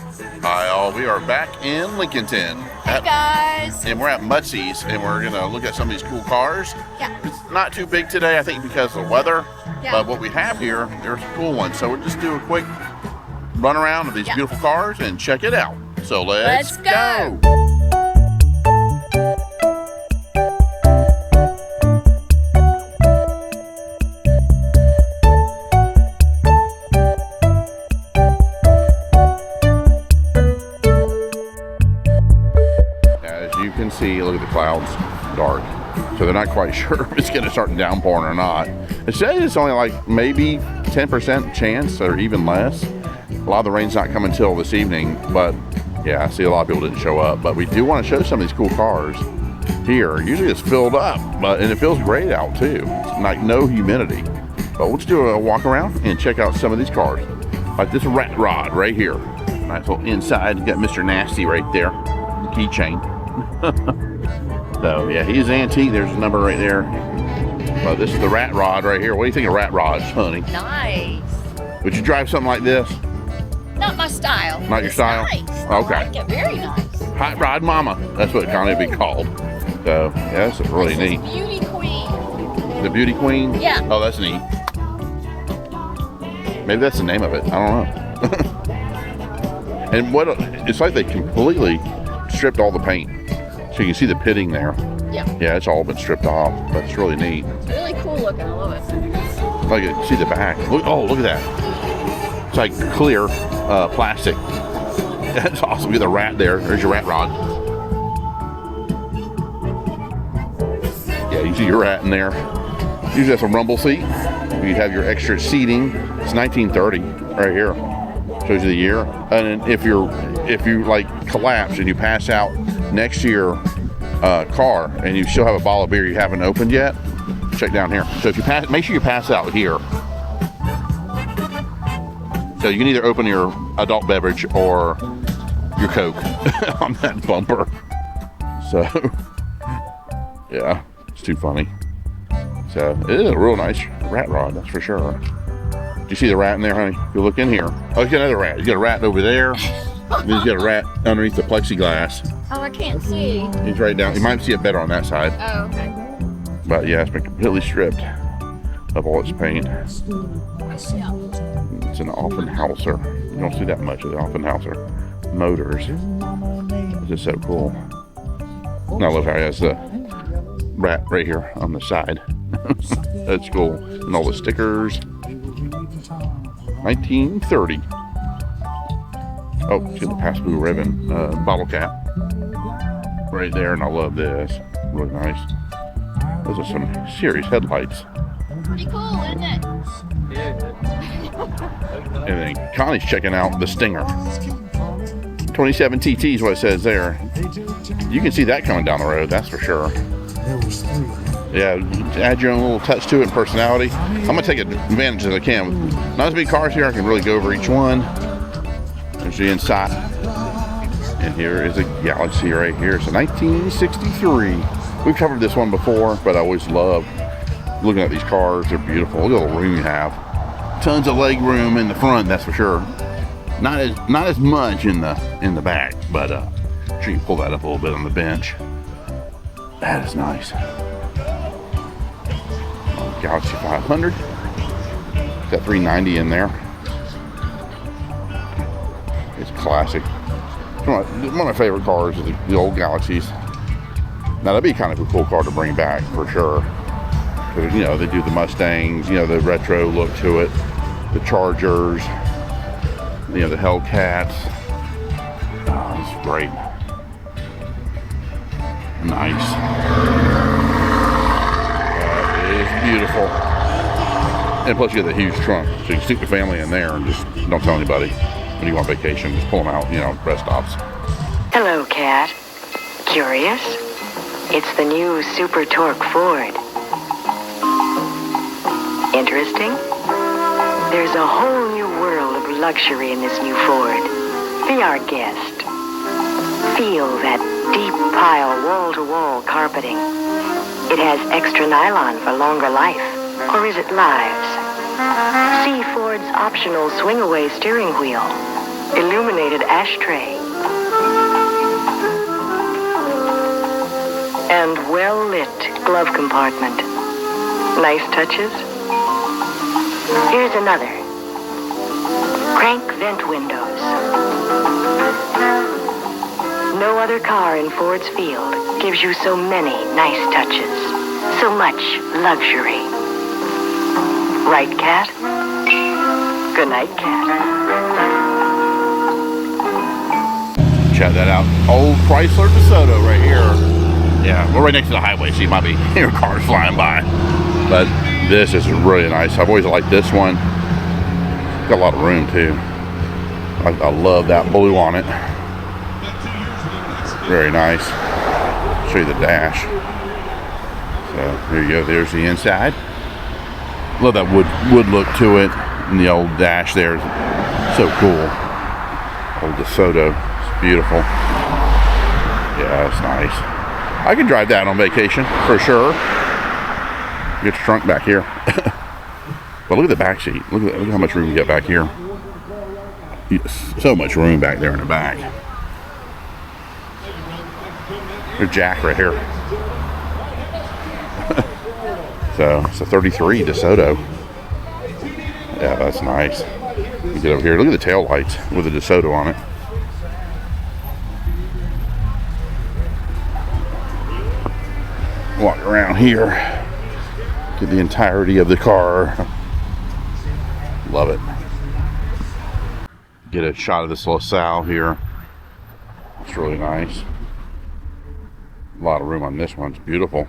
Hi all, we are back in Lincolnton. Hey guys! And we're at Mutzies, and we're going to look at some of these cool cars. Yeah. It's not too big today, I think, because of the weather. Yeah. But what we have here, there's cool ones. So we'll just do a quick run around of these beautiful cars and check it out. So let's go! You can see, look at the clouds, dark. So they're not quite sure if it's going to start downpouring or not. It says it's only like maybe 10% chance or even less. A lot of the rain's not coming till this evening, but yeah, I see a lot of people didn't show up. But we do want to show some of these cool cars here. Usually it's filled up, and it feels great out too. It's like no humidity. But let's do a walk around and check out some of these cars. Like this rat rod right here. Nice little inside, you got Mr. Nasty right there. Keychain. So yeah, he's antique. There's a number right there. But this is the rat rod right here. What do you think of rat rods, honey? Nice. Would you drive something like this? Not my style. Not your style? Nice. Okay. I like it. Very nice. Hot rod mama. That's what it kind of be called. So yeah, that's really neat. Beauty queen. The beauty queen? Yeah. Oh, that's neat. Maybe that's the name of it. I don't know. And what? It's like they completely stripped all the paint. So you can see the pitting there. Yeah. Yeah, it's all been stripped off, but it's really neat. It's really cool looking. I love it. Like, see the back. Look, oh, look at that. It's like clear plastic. That's awesome. Get the rat there. There's your rat rod. Yeah, you see your rat in there. Usually that's a rumble seat. You have your extra seating. It's 1930 right here. Shows you the year. And if you like collapse and you pass out next to your car and you still have a bottle of beer you haven't opened yet, check down here. So if you pass, make sure you pass out here. So you can either open your adult beverage or your Coke on that bumper. So yeah, it's too funny. So it is a real nice rat rod, that's for sure. Do you see the rat in there, honey? If you look in here. Oh, you got another rat. You got a rat over there. And then you got a rat underneath the plexiglass. Oh, I can't see. He's right down. You might see it better on that side. Oh, okay. But yeah, it's been completely stripped of all its paint. It's an Offenhauser. You don't see that much of the Offenhauser motors. It's just so cool. And I love how he has the rat right here on the side. That's cool. And all the stickers. 1930. Oh, see the pass-through ribbon bottle cap right there, and I love this. Really nice. Those are some serious headlights. Pretty cool, isn't it? And then Connie's checking out the Stinger. 27 TT is what it says there. You can see that coming down the road, that's for sure. Yeah, add your own little touch to it and personality. I'm gonna take advantage as I can. Not as many cars here, I can really go over each one. There's the inside. And here is a Galaxy right here. It's a 1963. We've covered this one before, but I always love looking at these cars. They're beautiful. Look at the room you have. Tons of leg room in the front, that's for sure. Not as much in the back, but I'm sure you can pull that up a little bit on the bench. That is nice. Galaxy 500. Got 390 in there. It's classic. One of my favorite cars is the old Galaxies. Now that'd be kind of a cool car to bring back for sure. Because you know they do the Mustangs, you know the retro look to it, the Chargers, you know the Hellcats. Oh, it's great. Nice. It's beautiful. And plus you get the huge trunk, so you can stick the family in there and just don't tell anybody when you go on vacation. Just pull them out, you know, rest stops. Hello, Cat. Curious? It's the new Super Torque Ford. Interesting? There's a whole new world of luxury in this new Ford. Be our guest. Feel that deep pile wall-to-wall carpeting. It has extra nylon for longer life. Or is it lives? See Ford's optional swing-away steering wheel. illuminated ashtray, and well-lit glove compartment. Nice touches. Here's another. Crank vent windows. No other car in Ford's field gives you so many nice touches, so much luxury. Right, Cat? Good night, Cat. Check that out. Old Chrysler DeSoto right here. Yeah, we're right next to the highway, so you might be hearing cars flying by. But this is really nice. I've always liked this one. Got a lot of room too. I love that blue on it. Very nice. Show you the dash. So here you go. There's the inside. Love that wood look to it, and the old dash there is so cool. Old DeSoto. It's beautiful. Yeah, it's nice. I could drive that on vacation for sure. Get your trunk back here. But look at the back seat. Look at how much room you got back here. So much room back there in the back. There's Jack right here. So it's a 33 DeSoto. Yeah, that's nice. You get over here. Look at the tail lights with the DeSoto on it. Walk around here. Get the entirety of the car. Love it. Get a shot of this LaSalle here. It's really nice. A lot of room on this one. It's beautiful.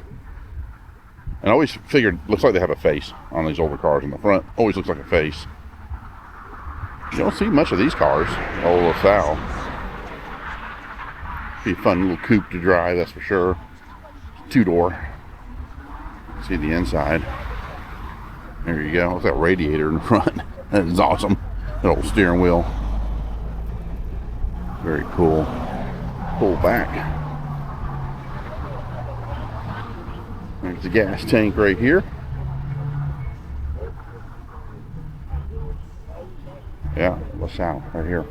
And I always figured, looks like they have a face on these older cars in the front. Always looks like a face. You don't see much of these cars. Old LaSalle. Be a fun little coupe to drive, that's for sure. Two-door. See the inside. There you go. Look at that radiator in the front. That is awesome. That old steering wheel. Very cool. Pull back. There's the gas tank right here. Yeah, LaSalle right here.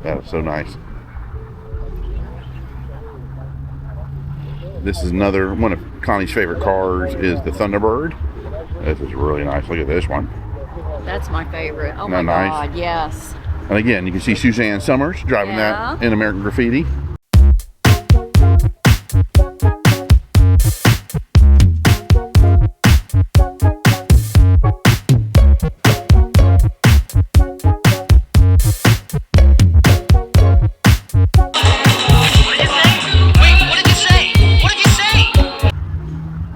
That is so nice. This is another one of Connie's favorite cars is the Thunderbird. This is really nice. Look at this one. That's my favorite. Oh Isn't my that nice? God, yes. And again, you can see Suzanne Summers driving that in American Graffiti.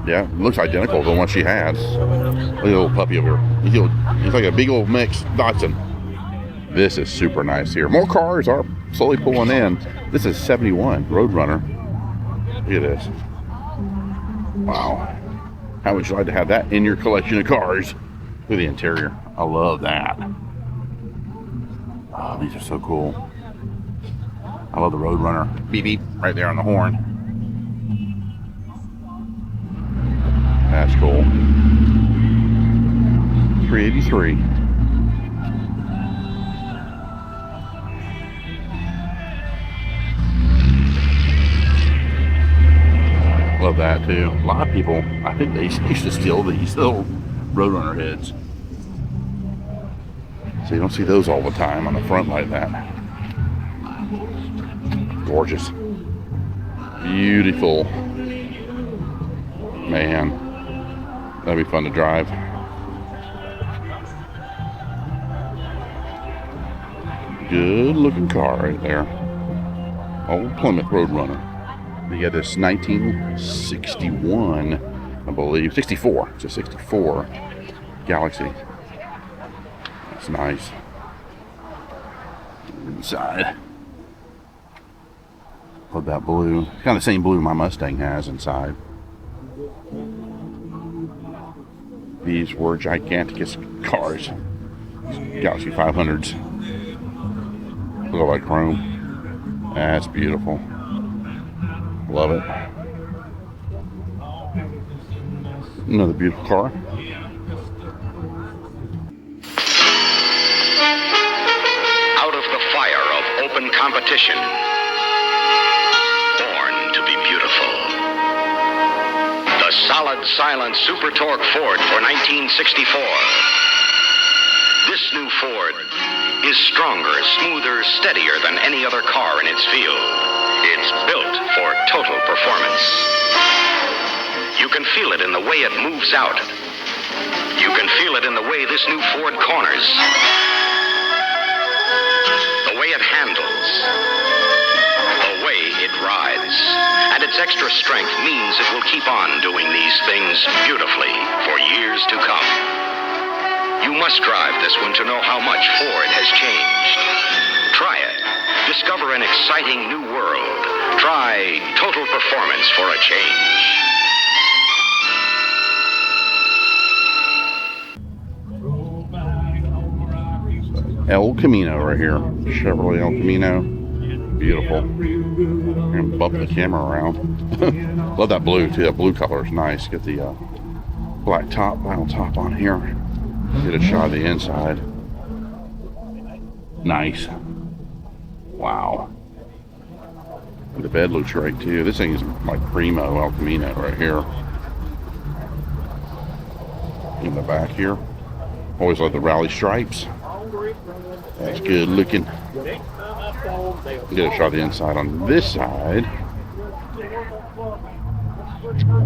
Yeah, it looks identical to the one she has. Look at the little puppy over here. He's like a big old mixed Dachshund. This is super nice here. More cars are slowly pulling in. This is 71 Roadrunner. Look at this. Wow. How would you like to have that in your collection of cars? Look at the interior. I love that. Oh, these are so cool. I love the Roadrunner. Beep beep right there on the horn. That's cool. 383. Love that too. A lot of people, I think they used to steal these little Roadrunner heads. So you don't see those all the time on the front like that. Gorgeous. Beautiful. Man. That'd be fun to drive. Good looking car right there. Old Plymouth Roadrunner. You got this 1961, I believe. 64. It's a 64 Galaxy. That's nice. Inside. Love that blue. Kind of the same blue my Mustang has inside. These were gigantic cars. Galaxy 500s. Look like chrome. That's beautiful. Love it. Another beautiful car. competition. Born to be beautiful. The solid, silent Super Torque Ford for 1964. This new Ford is stronger, smoother, steadier than any other car in its field. It's built for total performance. You can feel it in the way it moves out. You can feel it in the way this new Ford corners. The way it handles. The way it rides. And its extra strength means it will keep on doing these things beautifully for years to come. You must drive this one to know how much Ford has changed. Try it. Discover an exciting new world. Try total performance for a change. El Camino right here. Chevrolet El Camino. Beautiful. I'm gonna bump the camera around. Love that blue too. That blue color is nice. Get the black top, vinyl top on here. Get a shot of the inside. Nice. Wow. And the bed looks great too. This thing is like primo El Camino right here. In the back here. Always like the rally stripes. That's good looking. Get a shot of the inside on this side.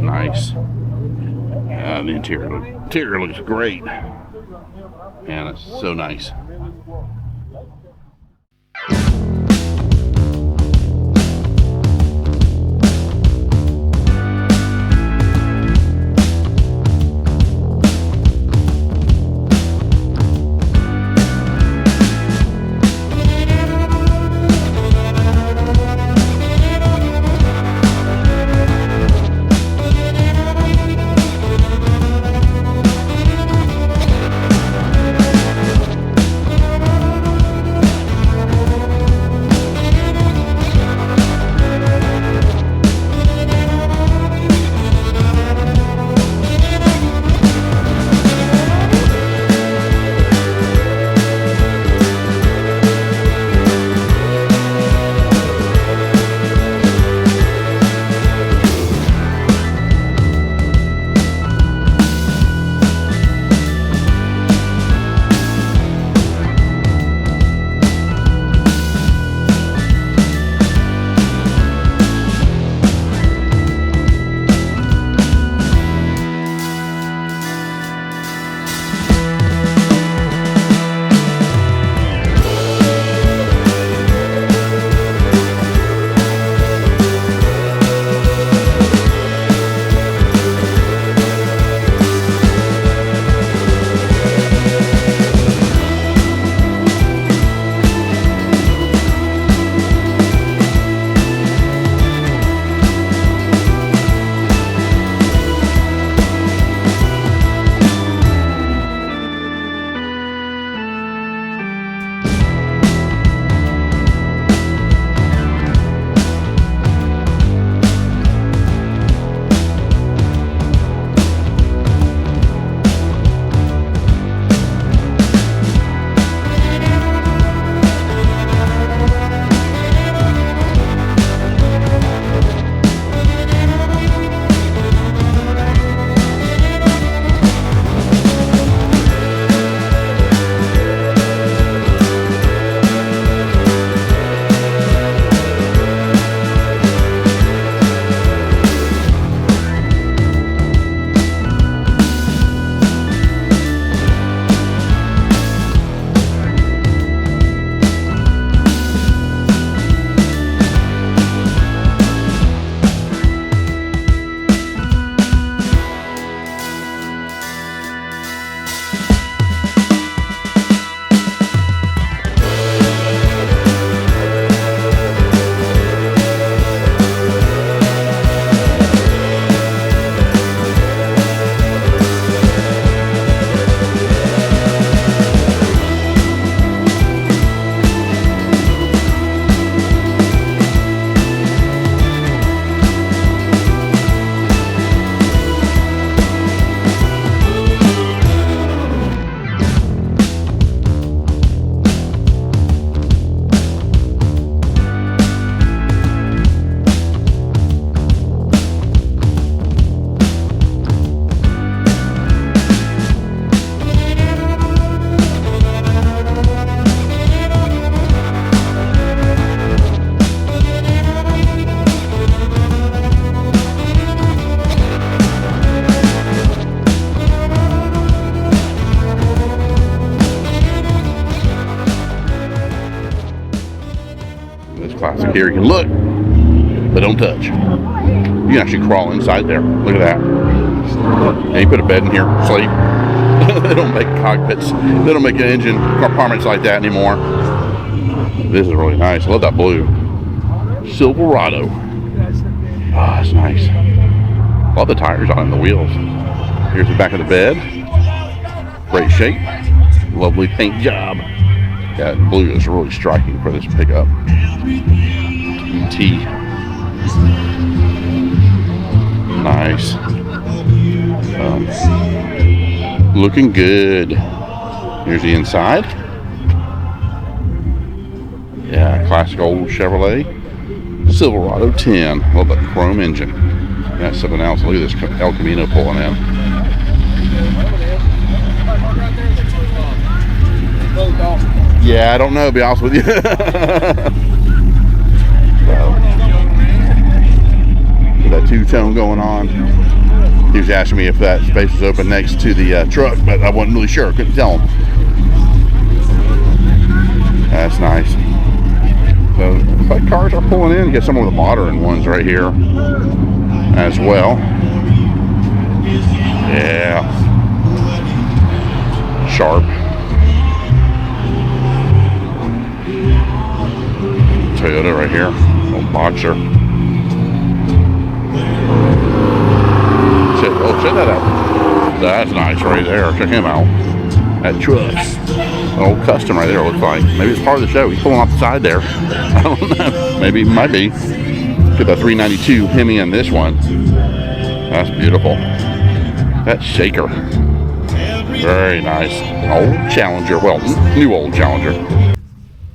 Nice. The interior looks great. Man, it's so nice. So here you can look, but don't touch. You can actually crawl inside there. Look at that. And you put a bed in here, sleep. They don't make cockpits. They don't make an engine compartments like that anymore. This is really nice. I love that blue. Silverado. Oh, that's nice. Love the tires on it and the wheels. Here's the back of the bed. Great shape. Lovely paint job. That blue is really striking for this pickup. T. Nice. Looking good. Here's the inside. Yeah, classic old Chevrolet Silverado 10. Love that chrome engine. That's something else. Look at this El Camino pulling in. Yeah, I don't know, to be honest with you. That two-tone going on. He was asking me if that space was open next to the truck, but I wasn't really sure. Couldn't tell him. That's nice. So, like cars are pulling in. You get some of the modern ones right here as well. Yeah. Sharp. Toyota right here. Old Boxer. Check that out. That's nice right there. Check him out. That truck. An old custom right there, looks like. Maybe it's part of the show. He's pulling off the side there. I don't know. Maybe, might be. Get the 392 Hemi in this one. That's beautiful. That shaker. Very nice. Old Challenger. Well, new old Challenger.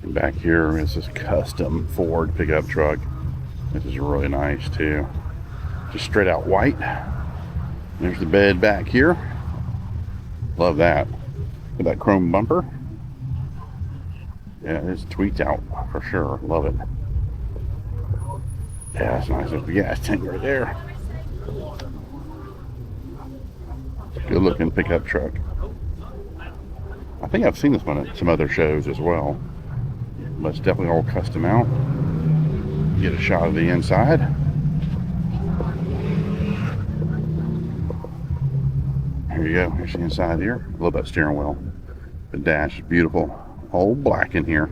And back here is this custom Ford pickup truck. This is really nice too. Just straight out white. There's the bed back here. Love that. With that chrome bumper. Yeah, it's tweaked out for sure. Love it. Yeah, that's nice. There's the gas tank right there. Good looking pickup truck. I think I've seen this one at some other shows as well. But it's definitely all custom out. Get a shot of the inside. Here you go. Here's the inside here. I love that steering wheel. The dash is beautiful. All black in here.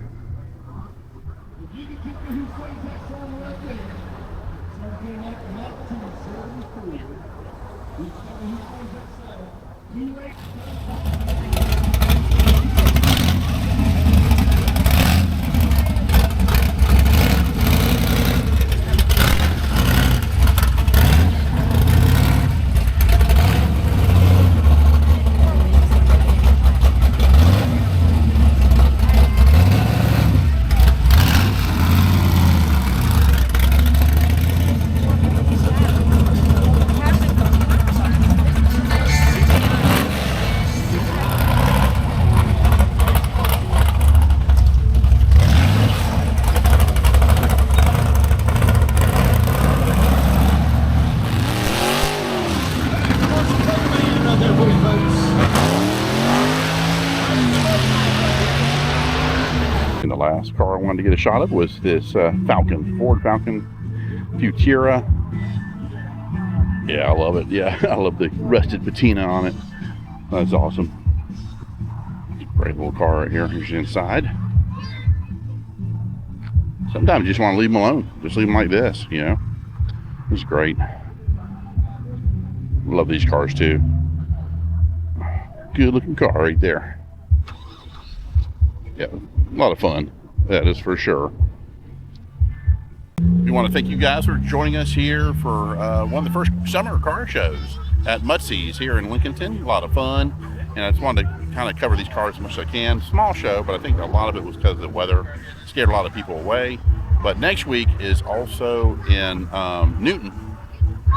And the last car I wanted to get a shot of was this Falcon, Ford Falcon Futura. Yeah, I love it. Yeah, I love the rusted patina on it. That's awesome. Great little car right here. Here's the inside. Sometimes you just want to leave them alone. Just leave them like this, you know. It's great. Love these cars too. Good looking car right there. Yeah, a lot of fun. That is for sure. We want to thank you guys for joining us here for one of the first summer car shows at Mutzies here in Lincolnton. A lot of fun. And I just wanted to kind of cover these cars as much as I can. Small show, but I think a lot of it was because of the weather. Scared a lot of people away. But next week is also in Newton.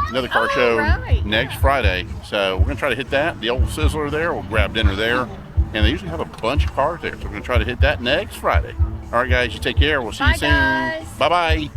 Another car show next Friday. So we're going to try to hit that. The old Sizzler there. We'll grab dinner there. And they usually have a bunch of cars there. So we're going to try to hit that next Friday. All right, guys. You take care. We'll see you soon. Guys. Bye-bye.